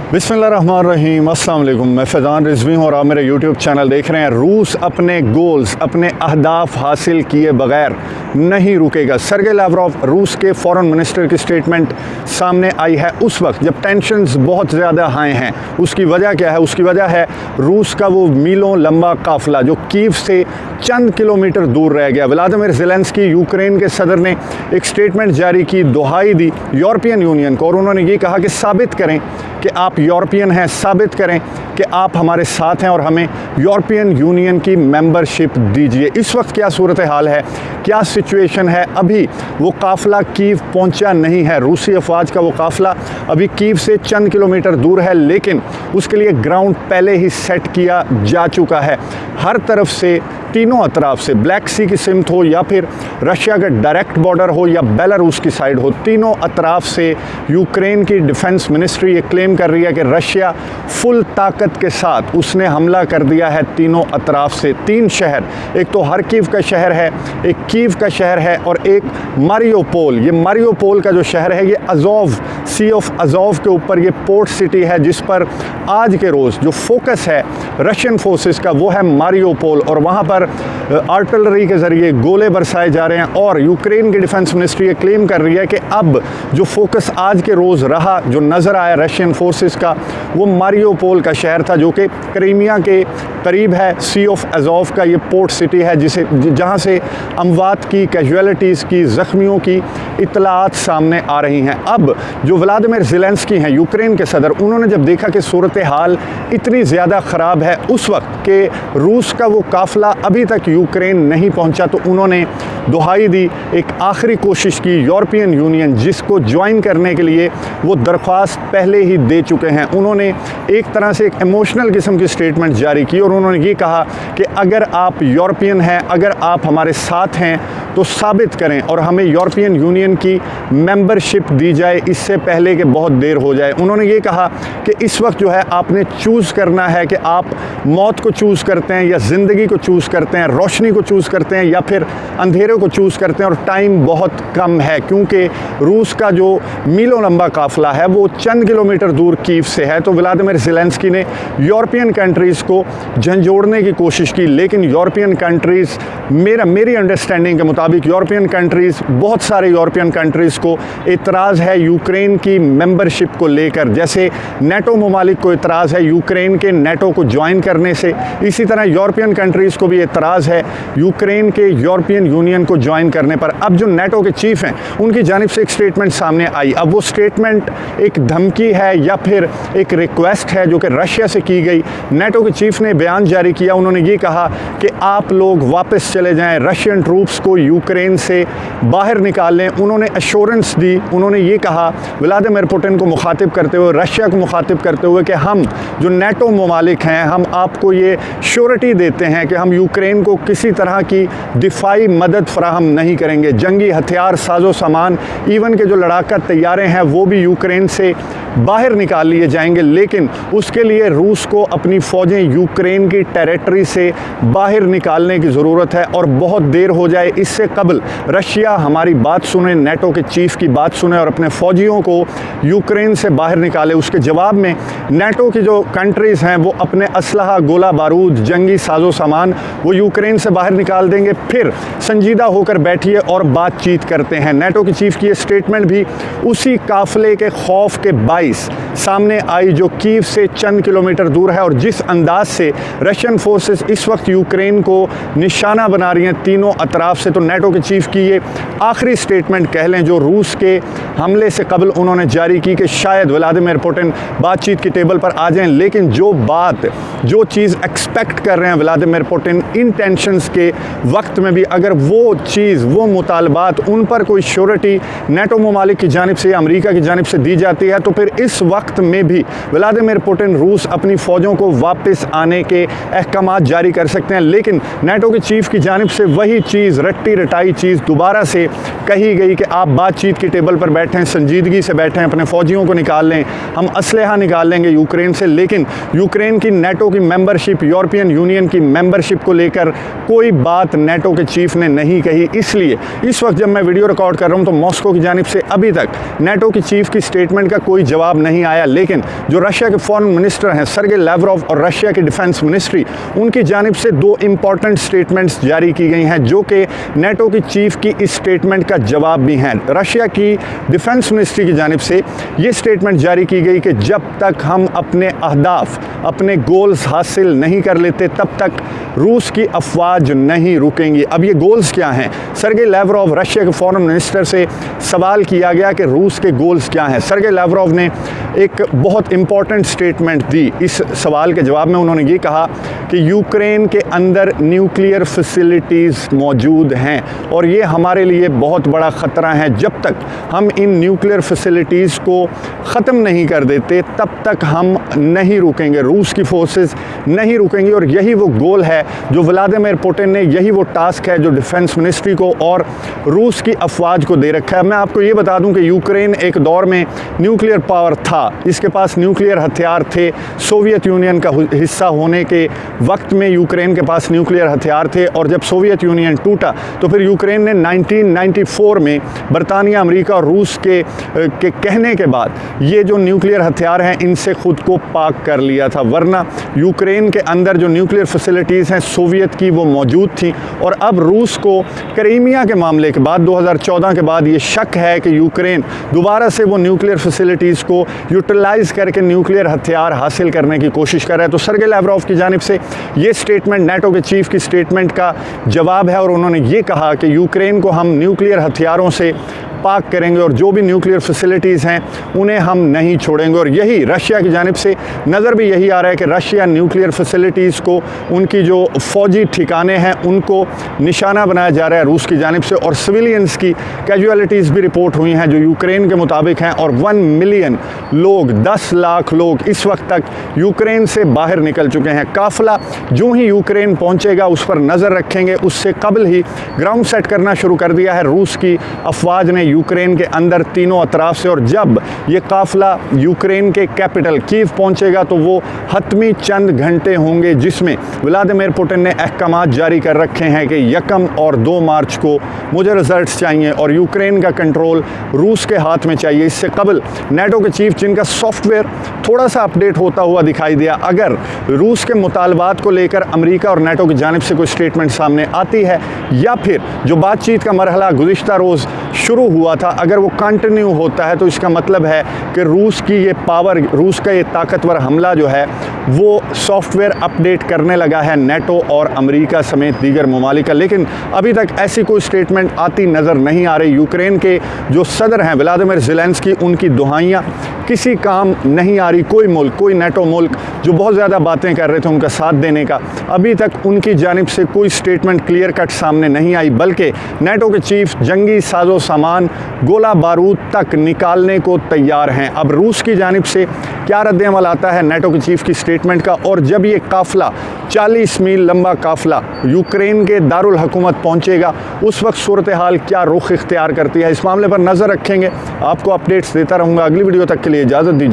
बिस्मिल्लाहिर्रहमानिर्रहीम, अस्सलाम वालेकुम। मैं फैज़ान रिजवी हूँ और आप मेरे यूट्यूब चैनल देख रहे हैं। रूस अपने गोल्स, अपने अहदाफ हासिल किए बगैर नहीं रुकेगा। सर्गेई लावरोव, रूस के फॉरेन मिनिस्टर की स्टेटमेंट सामने आई है उस वक्त जब टेंशन्स बहुत ज़्यादा हाई हैं। उसकी वजह क्या है? उसकी वजह है रूस का वो मीलों लंबा काफ़िला जो कीव से चंद किलोमीटर दूर रह गया। व्लादिमीर ज़ेलेंस्की, यूक्रेन के सदर, ने एक स्टेटमेंट जारी की, दुहाई दी यूरोपियन यूनियन को, और उन्होंने ये कहा कि साबित करें कि आप यूरोपियन हैं, साबित करें कि आप हमारे साथ हैं और हमें यूरोपियन यूनियन की मेंबरशिप दीजिए। इस वक्त क्या सूरत हाल है, क्या सिचुएशन है? अभी वो काफ़िला कीव पहुंचा नहीं है। रूसी अफवाज का वो काफ़िला अभी कीव से चंद किलोमीटर दूर है, लेकिन उसके लिए ग्राउंड पहले ही सेट किया जा चुका है। हर तरफ से, तीनों अतराफ से, ब्लैक सी की सिमत हो या फिर रशिया का डायरेक्ट बॉर्डर हो या बेलारूस की साइड हो, तीनों अतराफ से यूक्रेन की डिफेंस मिनिस्ट्री ये क्लेम कर रही है कि रशिया फुल ताकत के साथ उसने हमला कर दिया है तीनों अतराफ से। 3 शहर, एक तो हरकीव का शहर है, एक कीव का शहर है और एक मारियोपोल। ये मारियोपोल का जो शहर है ये अज़ोव, सी ऑफ अज़ोव के ऊपर ये पोर्ट सिटी है, जिस पर आज के रोज़ जो फोकस है रशियन फोर्सेस का वो है मारियोपोल, और वहाँ पर आर्टिलरी के ज़रिए गोले बरसाए जा रहे हैं। और यूक्रेन की डिफेंस मिनिस्ट्री ये क्लेम कर रही है कि अब जो फोकस आज के रोज़ रहा, जो नज़र आया रशियन फोर्सेस का, वो मारियोपोल का शहर था जो कि क्रीमिया के करीब है। सी ऑफ अज़ोव का ये पोर्ट सिटी है जहाँ से अमवात की, कैजुअलिटीज़ की, ज़ख्मियों की इतलात सामने आ रही हैं। अब जो व्लादिमीर ज़ेलेंस्की हैं, यूक्रेन के सदर, उन्होंने जब देखा कि सूरत हाल इतनी ज़्यादा ख़राब है उस वक्त के रूस का वो काफ़िला अभी तक यूक्रेन नहीं पहुंचा, तो उन्होंने दुहाई दी, एक आखिरी कोशिश की। यूरोपियन यूनियन जिसको ज्वाइन करने के लिए वो दरख्वास्त पहले ही दे चुके हैं, उन्होंने एक तरह से एक इमोशनल किस्म की स्टेटमेंट जारी की और उन्होंने ये कहा कि अगर आप यूरोपियन हैं, अगर आप हमारे साथ हैं तो साबित करें और हमें यूरोपियन यूनियन की मेंबरशिप दी जाए, इससे पहले कि बहुत देर हो जाए। उन्होंने ये कहा कि इस वक्त जो है आपने चूज़ करना है कि आप मौत को चूज़ करते हैं या ज़िंदगी को चूज़ करते हैं, रोशनी को चूज़ करते हैं या फिर अंधेरे को चूज़ करते हैं, और टाइम बहुत कम है क्योंकि रूस का जो मीलों लंबा काफ़िला है वो चंद किलोमीटर दूर कीव से है। तो व्लादिमीर ज़ेलेंस्की ने यूरोपियन कंट्रीज़ को झंझोड़ने की कोशिश की, लेकिन यूरोपियन कंट्रीज़, मेरी अंडरस्टैंडिंग के मुताबिक यूरोपियन कंट्रीज़, बहुत सारे यूरोपियन कंट्रीज़ को इतराज़ है यूक्रेन की मेंबरशिप को लेकर। जैसे नेटो ममालिक को इतराज़ है यूक्रेन के नेटो को ज्वाइन करने से, इसी तरह यूरोपियन कंट्रीज़ को भी इतराज़ है यूक्रेन के यूरोपियन यूनियन को ज्वाइन करने पर। अब जो नेटो के चीफ हैं उनकी जानिब से एक स्टेटमेंट सामने आई। अब वो स्टेटमेंट एक धमकी है या फिर एक रिक्वेस्ट है जो कि रशिया से की गई। नेटो के चीफ ने बयान जारी किया, उन्होंने ये कहा कि आप लोग वापस चले जाएं, रशियन ट्रूप्स को यूक्रेन से बाहर निकाल लें। उन्होंने एश्योरेंस दी, उन्होंने ये कहा व्लादिमीर पुतिन को मुखातिब करते हुए, रशिया को मुखातिब करते हुए कि हम जो नेटो ममालिक हैं, हम आपको ये श्योरिटी देते हैं कि हम यूक्रेन को किसी तरह की दिफाई मदद फराहम नहीं करेंगे। जंगी हथियार, साजो सामान, इवन के जो लड़ाका तैयारे हैं वो भी यूक्रेन से बाहर निकाल लिए जाएंगे, लेकिन उसके लिए रूस को अपनी फ़ौजें यूक्रेन की टेरिटरी से बाहर निकालने की ज़रूरत है और बहुत देर हो जाए इससे कबल रशिया हमारी बात सुने, नेटो के चीफ की बात सुने और अपने फ़ौजियों को यूक्रेन से बाहर निकाले। उसके जवाब में नेटो की जो कंट्रीज़ हैं वो अपने असलहा, गोला बारूद, जंगी साजो सामान वो यूक्रेन से बाहर निकाल देंगे। फिर संजीदा होकर बैठिए और बातचीत करते हैं। नेटो के चीफ की ये स्टेटमेंट भी उसी काफ़िले के खौफ के बाइस सामने आई जो कीव से चंद किलोमीटर दूर है, और जिस अंदाज से रशियन फोर्सेस इस वक्त यूक्रेन को निशाना बना रही हैं तीनों अतराफ से। तो नेटो के चीफ की ये आखिरी स्टेटमेंट कह लें जो रूस के हमले से कबल उन्होंने जारी की कि शायद व्लादिमीर पुतिन बातचीत की टेबल पर आ जाएं, लेकिन जो चीज़ एक्सपेक्ट कर रहे हैं व्लादिमीर पुतिन इन टेंशन्स के वक्त में भी, अगर वो चीज़, वो मुतालबात, उन पर कोई श्योरिटी नेटो ममालिक की जानिब से या अमेरिका की जानिब से दी जाती है, तो फिर इस वक्त में भी व्लादिमीर पुतिन, रूस अपनी फ़ौजों को वापस आने के अहकामात जारी कर सकते हैं। लेकिन नेटो के चीफ की जानिब से वही चीज़, रट्टी रटाई चीज़ दोबारा से कही गई कि आप बातचीत की टेबल पर बैठ बैठें, संजीदगी से बैठें, अपने फ़ौजियों को निकाल लें, हम असलहा निकाल लेंगे यूक्रेन से, लेकिन यूक्रेन की नेटो की मेंबरशिप, यूरोपियन यूनियन की मेंबरशिप को लेकर कोई बात नेटो के चीफ ने नहीं कही। इसलिए इस वक्त जब मैं वीडियो रिकॉर्ड कर रहा हूं तो मॉस्को की जानिब से अभी तक नेटो की चीफ की स्टेटमेंट का कोई जवाब नहीं आया, लेकिन जो रशिया के फॉरेन मिनिस्टर हैं सर्गे लैवरोव और रशिया की डिफेंस मिनिस्ट्री, उनकी जानिब से दो इंपॉर्टेंट स्टेटमेंट्स जारी की गई हैं जो कि नेटो की चीफ की इस स्टेटमेंट का जवाब भी हैं। रशिया की डिफेंस मिनिस्ट्री की जानिब से ये स्टेटमेंट जारी की गई कि जब तक हम अपने अहदाफ, अपने गोल्स हासिल नहीं कर लेते तब तक रूस की अफवाज नहीं रुकेंगी। अब ये गोल्स क्या हैं? सर्गे लैवरोव रशिया के फॉरेन मिनिस्टर से सवाल किया गया कि रूस के गोल्स क्या हैं। सर्गे लैवरोव ने एक बहुत इंपॉर्टेंट स्टेटमेंट दी। इस सवाल के जवाब में उन्होंने ये कहा कि यूक्रेन के अंदर न्यूक्लियर फैसिलिटीज़ मौजूद हैं और ये हमारे लिए बहुत बड़ा ख़तरा है। जब तक हम इन न्यूक्लियर फैसिलिटीज़ को ख़त्म नहीं कर देते तब तक हम नहीं रुकेंगे, रूस की फोर्सेस नहीं रुकेंगी। और यही वो गोल है जो व्लादिमीर पुतिन ने, यही वो टास्क है जो डिफेंस मिनिस्ट्री को और रूस की अफवाज को दे रखा है। मैं आपको ये बता दूं कि यूक्रेन एक दौर में न्यूक्लियर पावर था, इसके पास न्यूक्लियर हथियार थे। सोवियत यूनियन का हिस्सा होने के वक्त में यूक्रेन के पास न्यूक्लियर हथियार थे और जब सोवियत यूनियन टूटा तो फिर यूक्रेन ने 1994 में बरतानिया, अमेरिका और रूस के कहने के बाद ये जो न्यूक्लियर हथियार हैं इनसे खुद को पाक कर लिया था, वरना यूक्रेन के अंदर जो न्यूक्लियर फैसिलिटीज़ हैं सोवियत की वो मौजूद थी। और अब रूस को क्रीमिया के मामले के बाद 2014 के बाद ये शक है कि यूक्रेन दोबारा से वो न्यूक्लियर फैसिलिटीज़ को यूटिलाइज़ करके न्यूक्लियर हथियार हासिल करने की कोशिश कर रहा है। तो सर्गे लैवरोव की जानिब से ये स्टेटमेंट नेटो के चीफ की स्टेटमेंट का जवाब है और उन्होंने ये कहा कि यूक्रेन को हम न्यूक्लियर हथियारों से पाक करेंगे और जो भी न्यूक्लियर फैसिलिटीज़ हैं उन्हें हम नहीं छोड़ेंगे। और यही रशिया की जानिब से नज़र भी यही आ रहा है कि रशिया न्यूक्लियर फैसिलिटीज़ को, उनकी जो फ़ौजी ठिकाने हैं उनको निशाना बनाया जा रहा है रूस की जानिब से। और सिविलियंस की कैजुअलिटीज़ भी रिपोर्ट हुई हैं जो यूक्रेन के मुताबिक हैं। और 1 मिलियन लोग, 10 लाख लोग इस वक्त तक यूक्रेन से बाहर निकल चुके हैं। काफ़िला जो ही यूक्रेन पहुँचेगा उस पर नज़र रखेंगे। उससे कबल ही ग्राउंड सेट करना शुरू कर दिया है रूस की अफवाज ने यूक्रेन के अंदर तीनों अतराफ से। और जब ये काफ़िला यूक्रेन के कैपिटल कीव पहुंचेगा तो वो हतमी चंद घंटे होंगे जिसमें व्लादिमीर पुतिन ने अहकाम जारी कर रखे हैं कि 1 और 2 मार्च को मुझे रिजल्ट्स चाहिए और यूक्रेन का कंट्रोल रूस के हाथ में चाहिए। इससे कबल नेटो के चीफ, जिनका सॉफ्टवेयर थोड़ा सा अपडेट होता हुआ दिखाई दिया, अगर रूस के मुतालबात को लेकर अमेरिका और नेटो की जानिब से कोई स्टेटमेंट सामने आती है या फिर जो बातचीत का मरहला गुज़िश्ता रोज़ शुरू हुआ था अगर वो कंटिन्यू होता है तो इसका मतलब है कि रूस की ये पावर, रूस का ये ताकतवर हमला जो है वो सॉफ्टवेयर अपडेट करने लगा है नेटो और अमेरिका समेत दीगर ममालिक का। लेकिन अभी तक ऐसी कोई स्टेटमेंट आती नज़र नहीं आ रही। यूक्रेन के जो सदर हैं व्लादिमीर ज़ेलेंस्की, उनकी दुहाइयाँ किसी काम नहीं आ रही। कोई मुल्क, कोई नेटो मुल्क जो बहुत ज़्यादा बातें कर रहे थे उनका साथ देने का, अभी तक उनकी जानिब से कोई स्टेटमेंट क्लियर कट सामने नहीं आई, बल्कि नेटो के चीफ जंगी साजो सामान, गोला बारूद तक निकालने को तैयार हैं। अब रूस की जानिब से क्या रद्द-ए-अमल आता है नेटो के चीफ की स्टेटमेंट का, और जब ये काफ़िला 40 मील लंबा काफ़िला यूक्रेन के दारुल हुकूमत पहुंचेगा उस वक्त सूरत हाल क्या रुख इख्तियार करती है, इस मामले पर नज़र रखेंगे। आपको अपडेट्स देता रहूँगा। अगली वीडियो तक के लिए इजाज़त दीजिए।